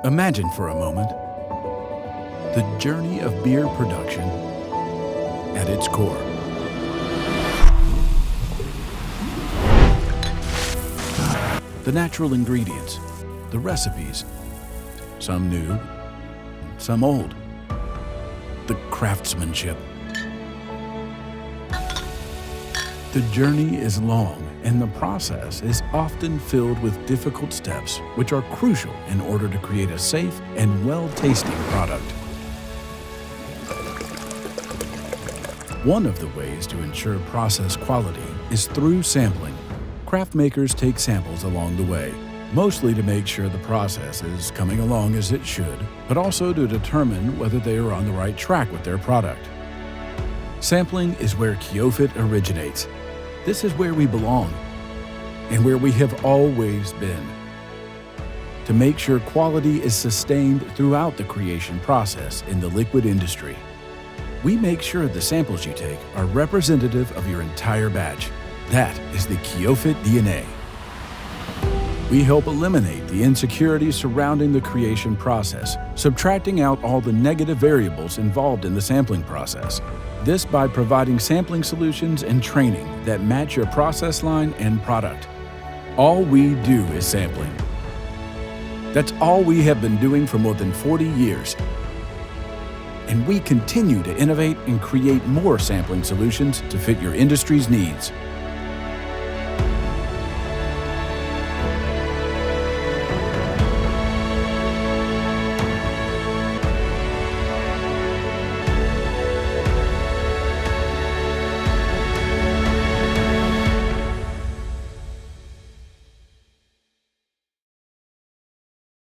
Imagine for a moment the journey of beer production at its core. The natural ingredients, the recipes, some new, some old. The craftsmanship. The journey is long, and the process is often filled with difficult steps, which are crucial in order to create a safe and well-tasting product. One of the ways to ensure process quality is through sampling. Craft makers take samples along the way, mostly to make sure the process is coming along as it should, but also to determine whether they are on the right track with their product. Sampling is where KEOFITT originates. This is where we belong, and where we have always been. To make sure quality is sustained throughout the creation process in the liquid industry, we make sure the samples you take are representative of your entire batch. That is the KEOFITT DNA. We help eliminate the insecurities surrounding the creation process, subtracting out all the negative variables involved in the sampling process. This by providing sampling solutions and training that match your process line and product. All we do is sampling. That's all we have been doing for more than 40 years. And we continue to innovate and create more sampling solutions to fit your industry's needs.